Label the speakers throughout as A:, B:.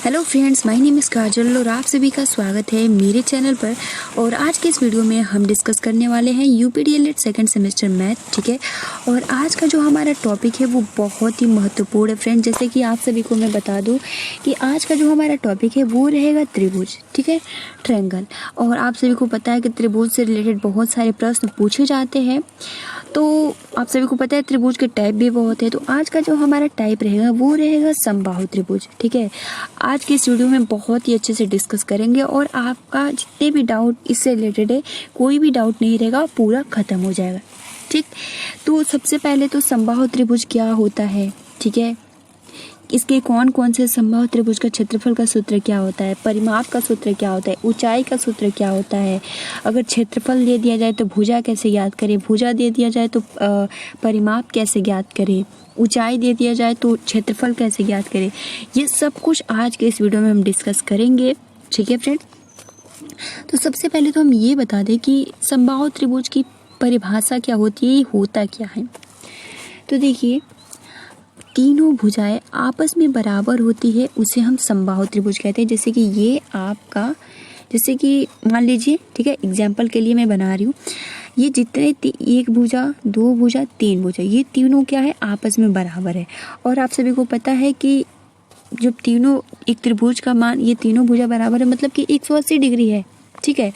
A: Hello friends, my name is Kajal और आप सभी का स्वागत है मेरे चैनल पर। और आज के इस वीडियो में हम डिस्कस करने वाले हैं यूपीडीएलएड सेकंड सेमेस्टर मैथ, ठीक है। और आज का जो हमारा टॉपिक है वो बहुत ही महत्वपूर्ण है फ्रेंड। जैसे कि आप सभी को मैं बता दूं कि आज का जो हमारा टॉपिक है वो रहेगा त्रिभुज, ठीक है, ट्रायंगल। और आप सभी को पता है कि त्रिभुज से रिलेटेड बहुत सारे प्रश्न पूछे जाते हैं। तो आप सभी को पता है त्रिभुज के टाइप भी बहुत है। तो आज का जो हमारा टाइप रहेगा वो रहेगा समबाहु त्रिभुज, ठीक है। आज के इस वीडियो में बहुत ही अच्छे से डिस्कस करेंगे और आपका जितने भी डाउट इससे रिलेटेड है, कोई भी डाउट नहीं रहेगा, पूरा खत्म हो जाएगा, ठीक। तो सबसे पहले तो समबाहु त्रिभुज क्या होता है, ठीक है, इसके कौन कौन से समबाहु त्रिभुज का क्षेत्रफल का सूत्र क्या होता है, परिमाप का सूत्र क्या होता है, ऊंचाई का सूत्र क्या होता है, अगर क्षेत्रफल दे दिया जाए तो भुजा कैसे ज्ञात करें, भुजा दे दिया जाए तो परिमाप कैसे ज्ञात करें, ऊंचाई दे दिया जाए तो क्षेत्रफल कैसे ज्ञात करें, ये सब कुछ आज के इस वीडियो में हम डिस्कस करेंगे, ठीक है फ्रेंड। तो सबसे पहले तो हम ये बता दें कि समबाहु त्रिभुज की परिभाषा क्या होती है, ये होता क्या है। तो देखिए, तीनों भुजाएं आपस में बराबर होती है, उसे हम समबाहु त्रिभुज कहते हैं। जैसे कि ये आपका, जैसे कि मान लीजिए, ठीक है, एग्जाम्पल के लिए मैं बना रही हूँ, ये जितने एक भुजा, दो भुजा, तीन भुजा, ये तीनों क्या है, आपस में बराबर है। और आप सभी को पता है कि जब तीनों एक त्रिभुज का मान, ये तीनों भुजा बराबर है, मतलब कि 180 डिग्री है, ठीक है।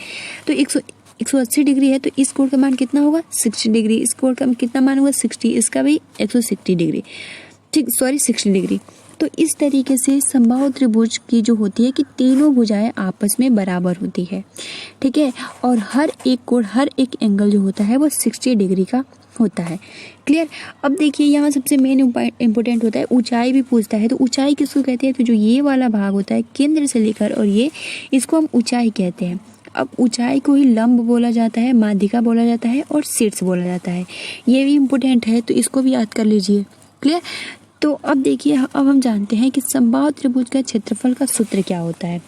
A: तो 180 डिग्री है तो इस कोण का मान कितना होगा, 60 डिग्री। इस कोण का कितना मान होगा, 60। इसका भी 160 डिग्री, ठीक, सॉरी 60 डिग्री। तो इस तरीके से समबाहु त्रिभुज की जो होती है कि तीनों भुजाएं आपस में बराबर होती है, ठीक है। और हर एक कोण, हर एक एंगल जो होता है वो 60 डिग्री का होता है। क्लियर। अब देखिए, यहाँ सबसे मेन इंपॉर्टेंट होता है, ऊंचाई भी पूछता है। तो ऊंचाई किसको कहते हैं, तो जो ये वाला भाग होता है केंद्र से लेकर और ये, इसको हम ऊंचाई कहते हैं। अब ऊंचाई को ही लंब बोला जाता है, माध्यिका बोला जाता है और शीर्ष बोला जाता है। ये भी इम्पोर्टेंट है, तो इसको भी याद कर लीजिए। क्लियर। तो अब देखिए, अब हम जानते हैं कि समबाहु त्रिभुज का क्षेत्रफल का सूत्र क्या होता है।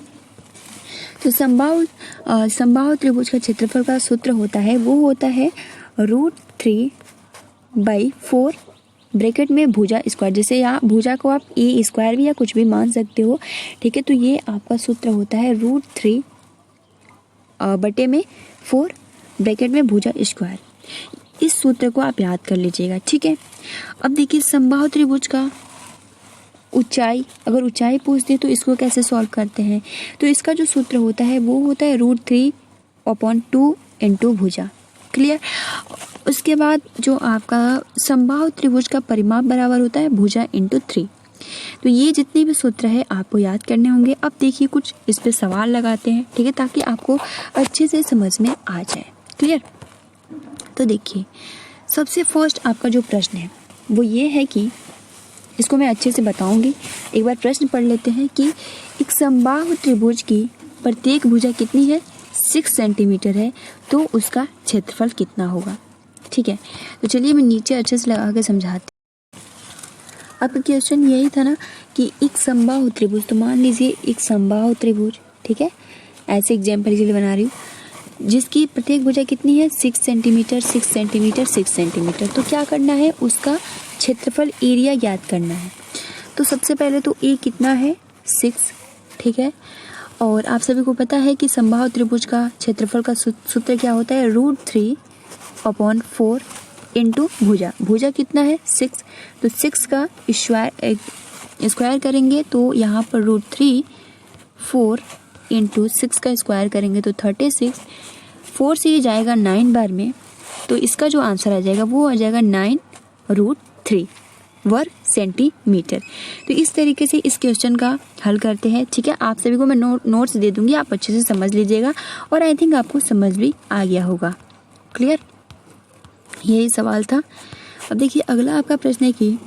A: तो समबाहु त्रिभुज का क्षेत्रफल का सूत्र होता है, वो होता है √3/4 ब्रैकेट में भुजा स्क्वायर। जैसे यहाँ भुजा को आप ए स्क्वायर भी या कुछ भी मान सकते हो, ठीक है। तो ये आपका सूत्र होता है √3/4 ब्रैकेट में भुजा स्क्वायर। इस सूत्र को आप याद कर लीजिएगा, ठीक है। अब देखिए, समबाहु त्रिभुज का ऊंचाई, अगर ऊंचाई पूछते हैं तो इसको कैसे सॉल्व करते हैं। तो इसका जो सूत्र होता है वो होता है √3/2 इंटू भुजा। क्लियर। उसके बाद जो आपका समबाहु त्रिभुज का परिमाप बराबर होता है भुजा इंटू 3। तो ये जितने भी सूत्र है आपको याद करने होंगे। अब देखिए, कुछ इस पे सवाल लगाते हैं, ठीक है, ताकि आपको अच्छे से समझ में आ जाए। क्लियर। तो देखिए, सबसे फर्स्ट आपका जो प्रश्न है वो ये है कि, इसको मैं अच्छे से बताऊंगी, एक बार प्रश्न पढ़ लेते हैं कि एक समबाहु त्रिभुज की प्रत्येक भुजा कितनी है, 6 सेंटीमीटर है, तो उसका क्षेत्रफल कितना होगा, ठीक है। तो चलिए मैं नीचे अच्छे से लगा के समझाती हूँ। आपका क्वेश्चन यही था ना कि एक समबाहु त्रिभुज, तो मान लीजिए एक समबाहु त्रिभुज, ठीक है, ऐसे एग्जाम्पल के लिए बना रही हूँ, जिसकी प्रत्येक भुजा कितनी है, 6 सेंटीमीटर, 6 सेंटीमीटर, 6 सेंटीमीटर। तो क्या करना है, उसका क्षेत्रफल एरिया ज्ञात करना है। तो सबसे पहले तो ए कितना है, 6, ठीक है। और आप सभी को पता है कि समबाहु त्रिभुज का क्षेत्रफल का सूत्र क्या होता है, √3/4 इंटू भुजा। भुजा कितना है, 6, तो 6 का स्क्वायर करेंगे तो यहाँ पर √3/4 इंटू 6 का स्क्वायर करेंगे तो 36। 4 से ये जाएगा 9 बार में, तो इसका जो आंसर आ जाएगा वो आ जाएगा 9√3 वर्ग सेंटीमीटर। तो इस तरीके से इस क्वेश्चन का हल करते हैं, ठीक है। आप सभी को मैं नोट्स दे दूंगी, आप अच्छे से समझ लीजिएगा और आई थिंक आपको समझ भी आ गया होगा। क्लियर। यही सवाल था। अब देखिए, अगला आपका प्रश्न है कि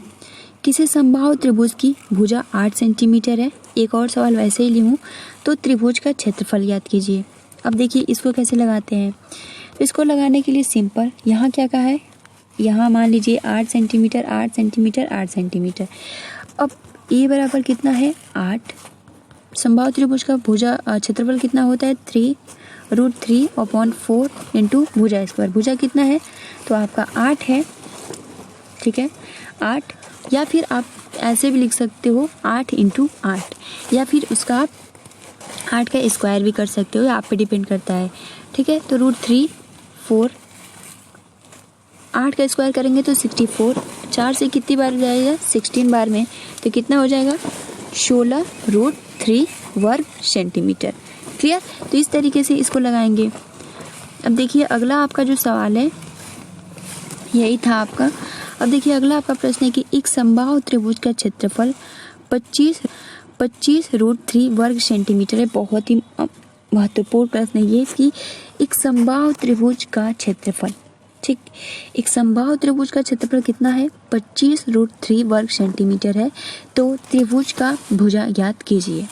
A: किसी समबाहु त्रिभुज की भुजा 8 सेंटीमीटर है। एक और सवाल वैसे ही लिखूं, तो त्रिभुज का क्षेत्रफल याद कीजिए। अब देखिए, इसको कैसे लगाते हैं। तो इसको लगाने के लिए सिंपल, यहाँ क्या कहा है, यहाँ मान लीजिए 8 सेंटीमीटर, 8 सेंटीमीटर, 8 सेंटीमीटर। अब ए बराबर कितना है, 8। समबाहु त्रिभुज का भुजा क्षेत्रफल कितना होता है, 3√3/4 इंटू भुजा स्क्वायर। भुजा कितना है, तो आपका 8 है, ठीक है, 8। या फिर आप ऐसे भी लिख सकते हो 8 इंटू 8, या फिर उसका आप 8 का स्क्वायर भी कर सकते हो, आप पे डिपेंड करता है। ठीक है, तो √3 4, 8 का स्क्वायर करेंगे तो 64, 4 से कितनी बार जाएगा 16 बार में, तो कितना हो जाएगा 16√3 वर्ग सेंटीमीटर। क्लियर। तो इस तरीके से इसको लगाएंगे। अब देखिए अगला आपका जो सवाल है यही था आपका। अब देखिए अगला आपका प्रश्न है कि एक समबाहु त्रिभुज का क्षेत्रफल 25√3 वर्ग सेंटीमीटर है। बहुत ही महत्वपूर्ण प्रश्न है ये कि एक समबाहु त्रिभुज का क्षेत्रफल, ठीक, एक समबाहु त्रिभुज का क्षेत्रफल कितना है 25√3 वर्ग सेंटीमीटर है। तो त्रिभुज का भुजा ज्ञात कीजिए।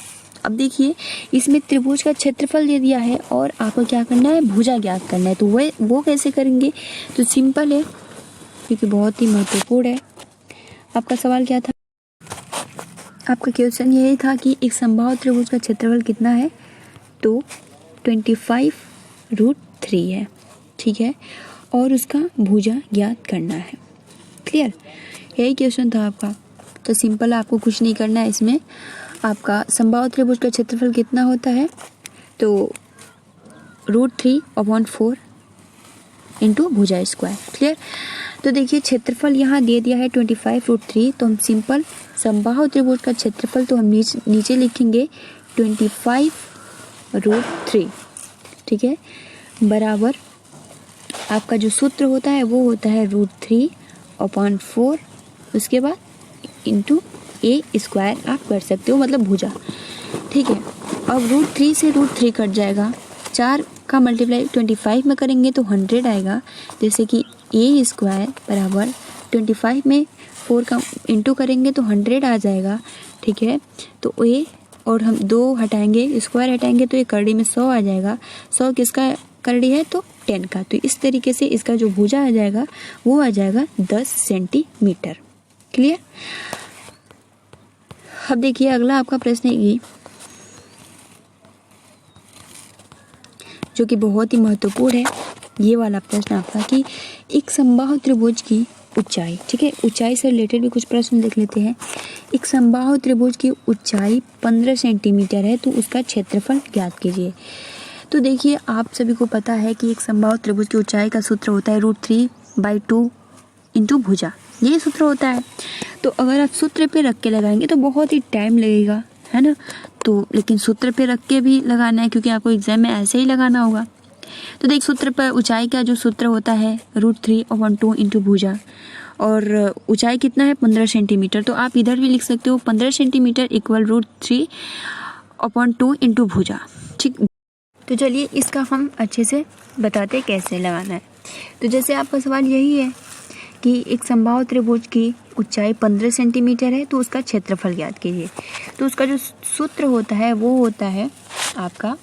A: अब देखिए इसमें त्रिभुज का क्षेत्रफल दे दिया है और आपको क्या करना है भुजा ज्ञात करना है। तो वो कैसे करेंगे, तो सिंपल है क्योंकि बहुत ही महत्वपूर्ण है। आपका सवाल क्या था, आपका क्वेश्चन यही था कि एक समबाहु त्रिभुज का क्षेत्रफल कितना है, तो 25√3 है। ठीक है, और उसका भुजा ज्ञात करना है। क्लियर, यही क्वेश्चन था आपका। तो सिंपल, आपको कुछ नहीं करना है इसमें। आपका समबाहु त्रिभुज का क्षेत्रफल कितना होता है, तो √3/4 इंटू भुजा स्क्वायर। क्लियर। तो देखिए क्षेत्रफल यहाँ दे दिया है 25√3, तो हम सिंपल समबाहु त्रिभुज का क्षेत्रफल तो हम नीचे लिखेंगे 25√3। ठीक है, बराबर आपका जो सूत्र होता है वो होता है √3/4, उसके बाद इंटू a स्क्वायर आप कर सकते हो, मतलब भुजा। ठीक है, अब √3 से √3 कट जाएगा, 4 का मल्टीप्लाई 25 में करेंगे तो 100 आएगा। जैसे कि a स्क्वायर बराबर 25 में 4 का इंटू करेंगे तो 100 आ जाएगा। ठीक है, तो a और हम 2 हटाएंगे, स्क्वायर हटाएंगे तो ये करड़ी में 100 आ जाएगा। 100 किसका करड़ी है, तो 10 का। तो इस तरीके से इसका जो भुजा आ जाएगा वो आ जाएगा 10 सेंटीमीटर। क्लियर। अब देखिए अगला आपका प्रश्न है ये, जो कि बहुत ही महत्वपूर्ण है ये वाला प्रश्न आपका, कि एक समबाहु त्रिभुज की ऊंचाई, ठीक है, ऊंचाई से रिलेटेड भी कुछ प्रश्न देख लेते हैं। एक समबाहु त्रिभुज की ऊंचाई 15 सेंटीमीटर है, तो उसका क्षेत्रफल ज्ञात कीजिए। तो देखिए आप सभी को पता है कि एक समबाहु त्रिभुज की ऊंचाई का सूत्र होता है √3/2 इंटू भुजा, यही सूत्र होता है। तो अगर आप सूत्र पे रख के लगाएंगे तो बहुत ही टाइम लगेगा, है ना। तो लेकिन सूत्र पे रख के भी लगाना है क्योंकि आपको एग्जाम में ऐसे ही लगाना होगा। तो देख सूत्र पर ऊंचाई का जो सूत्र होता है √3/2 इंटू भुजा, और ऊंचाई कितना है 15 सेंटीमीटर। तो आप इधर भी लिख सकते हो 15 सेंटीमीटर इक्वल √3/2 इंटू भुजा। ठीक, तो चलिए इसका हम अच्छे से बताते कैसे लगाना है। तो जैसे आपका सवाल यही है कि एक समबाहु त्रिभुज की ऊंचाई 15 सेंटीमीटर है, तो उसका क्षेत्रफल ज्ञात कीजिए। तो उसका जो सूत्र होता है वो होता है आपका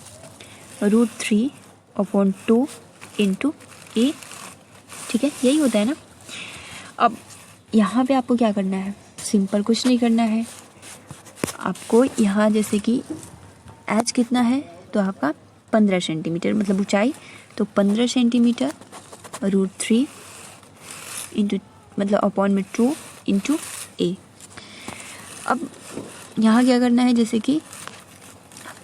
A: √3/2 इंटू a। ठीक है, यही होता है ना। अब यहाँ पे आपको क्या करना है, सिंपल कुछ नहीं करना है। आपको यहाँ जैसे कि h कितना है, तो आपका 15 सेंटीमीटर मतलब ऊंचाई, तो 15 सेंटीमीटर √3 इंटू मतलब अपॉन में 2 इंटू a। अब यहाँ क्या करना है, जैसे कि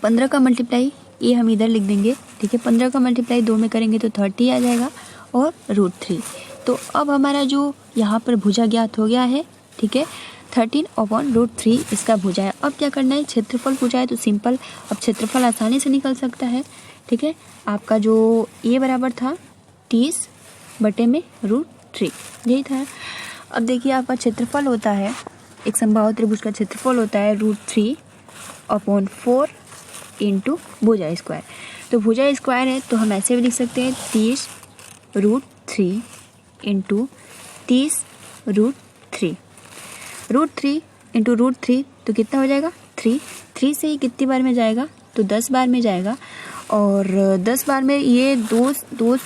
A: 15 का मल्टीप्लाई ये हम इधर लिख देंगे। ठीक है, 15 का मल्टीप्लाई 2 में करेंगे तो 30 आ जाएगा और √3। तो अब हमारा जो यहाँ पर भुजा ज्ञात हो गया है। ठीक है, 13/√3 इसका भुजा है। अब क्या करना है, क्षेत्रफल पूछा है तो सिंपल अब क्षेत्रफल आसानी से निकल सकता है। ठीक है, आपका जो ये बराबर था 30/√3, यही था। अब देखिए आपका क्षेत्रफल होता है, एक समबाहु त्रिभुज का क्षेत्रफल होता है √3/4 इंटू भुजा स्क्वायर। तो भुजा स्क्वायर है तो हम ऐसे भी लिख सकते हैं 30√3 इंटू 30√3। √3 इंटू √3 तो कितना हो जाएगा 3 से ही कितनी बार में जाएगा, तो 10 बार में जाएगा। और 10 बार में ये दो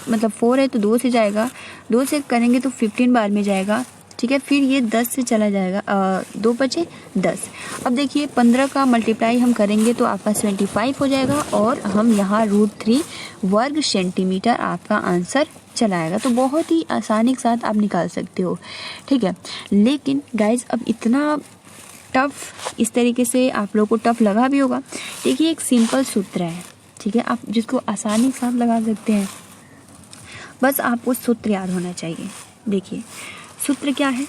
A: मतलब 4 है तो 2 से जाएगा, 2 से करेंगे तो 15 बार में जाएगा। ठीक है, फिर ये 10 से चला जाएगा, 2 बचे 10। अब देखिए 15 का मल्टीप्लाई हम करेंगे तो आपका 25 हो जाएगा, और हम यहाँ √3 वर्ग सेंटीमीटर आपका आंसर चला आएगा। तो बहुत ही आसानी के साथ आप निकाल सकते हो। ठीक है, लेकिन गाइज अब इतना टफ, इस तरीके से आप लोग को टफ लगा भी होगा। देखिए एक सिंपल सूत्र है, ठीक है, आप जिसको आसानी के साथ लगा सकते हैं, बस आपको सूत्र याद होना चाहिए। देखिए सूत्र क्या है,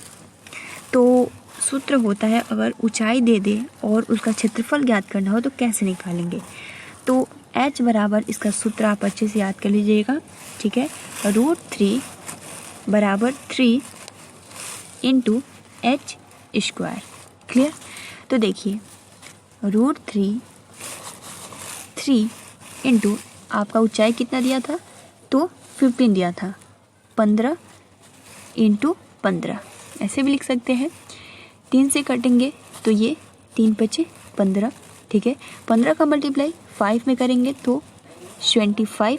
A: तो सूत्र होता है अगर ऊंचाई दे दे और उसका क्षेत्रफल ज्ञात करना हो तो कैसे निकालेंगे। तो h बराबर, इसका सूत्र आप अच्छे से याद कर लीजिएगा, ठीक है, √3 बराबर 3 इंटू h स्क्वायर। क्लियर। तो देखिए √3 इंटू आपका ऊंचाई कितना दिया था, तो 15 दिया था, 15 इंटू 15 ऐसे भी लिख सकते हैं। 3 से कटेंगे तो ये 3 × 15, ठीक है, 15 का मल्टीप्लाई 5 में करेंगे तो 25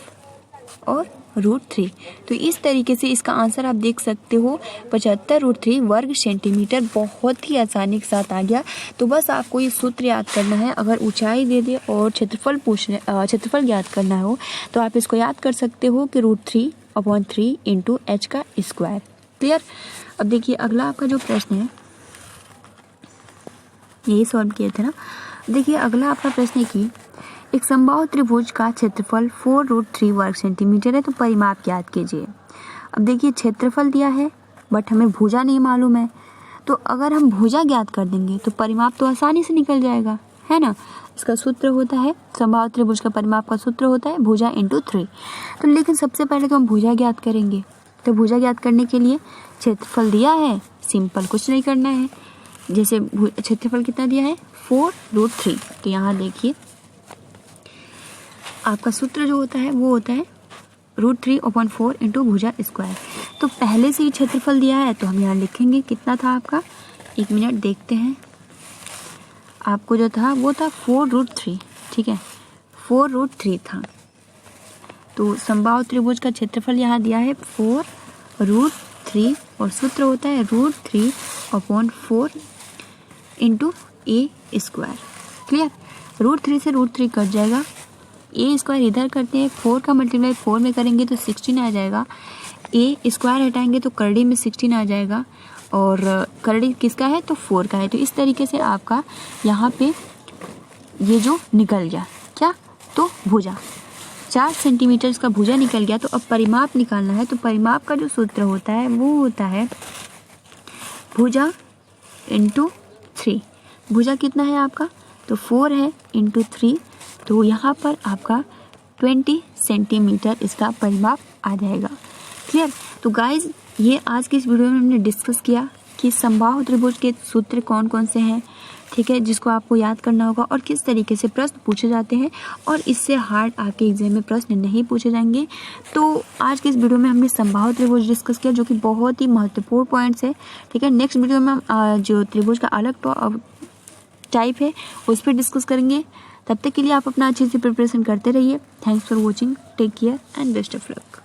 A: और √3। तो इस तरीके से इसका आंसर आप देख सकते हो 75√3 वर्ग सेंटीमीटर। बहुत ही आसानी के साथ आ गया। तो बस आपको ये सूत्र याद करना है, अगर ऊंचाई दे दे और क्षेत्रफल ज्ञात करना हो तो आप इसको याद कर सकते हो कि √3/3 इंटू h का स्क्वायर। क्लियर। अब देखिए अगला आपका जो प्रश्न है, यही सॉल्व किए थे ना। देखिए अगला आपका प्रश्न है कि एक समबाहु त्रिभुज का क्षेत्रफल 4√3 वर्ग सेंटीमीटर है, तो परिमाप ज्ञात कीजिए। अब देखिए क्षेत्रफल दिया है बट हमें भुजा नहीं मालूम है, तो अगर हम भुजा ज्ञात कर देंगे तो परिमाप तो आसानी से निकल जाएगा, है ना। इसका सूत्र होता है, समबाहु त्रिभुज का परिमाप का सूत्र होता है भुजा × 3। तो लेकिन सबसे पहले तो हम भुजा ज्ञात करेंगे। तो भुजा ज्ञात करने के लिए क्षेत्रफल दिया है, सिंपल कुछ नहीं करना है। जैसे क्षेत्रफल कितना दिया है 4√3, तो यहाँ देखिए आपका सूत्र जो होता है वो होता है √3/4 इंटू भुजा स्क्वायर। तो पहले से ही क्षेत्रफल दिया है तो हम यहाँ लिखेंगे कितना था आपका, 1 मिनट देखते हैं। आपको जो था वो था 4√3, ठीक है, 4√3 था। तो समबाहु त्रिभुज का क्षेत्रफल यहाँ दिया है 4√3 और सूत्र होता है √3/4 इंटू a स्क्वायर। क्लियर। √3 से √3 कट जाएगा, a स्क्वायर इधर करते हैं, 4 का मल्टीप्लाई 4 में करेंगे तो 16 आ जाएगा, a स्क्वायर हटाएंगे तो करड़ी में 16 आ जाएगा, और करड़ी किसका है तो 4 का है। तो इस तरीके से आपका यहाँ पे ये जो निकल गया क्या, तो भुजा 4 सेंटीमीटर का भुजा निकल गया। तो अब परिमाप निकालना है, तो परिमाप का जो सूत्र होता है वो होता है भुजा × 3। भुजा कितना है आपका, तो 4 है × 3, तो यहाँ पर आपका 20 सेंटीमीटर इसका परिमाप आ जाएगा। क्लियर। तो गाइज ये आज की इस वीडियो में हमने डिस्कस किया कि समबाहु त्रिभुज के सूत्र कौन कौन से हैं, ठीक है, जिसको आपको याद करना होगा और किस तरीके से प्रश्न पूछे जाते हैं, और इससे हार्ड आपके एग्जाम में प्रश्न नहीं पूछे जाएंगे। तो आज के इस वीडियो में हमने समबाहु त्रिभुज डिस्कस किया, जो कि बहुत ही महत्वपूर्ण पॉइंट्स है, ठीक है। नेक्स्ट वीडियो में हम जो त्रिभुज का अलग टाइप है उस पर डिस्कस करेंगे। तब तक के लिए आप अपना अच्छे से प्रिपरेशन करते रहिए। Thanks for watching, take care and best of luck.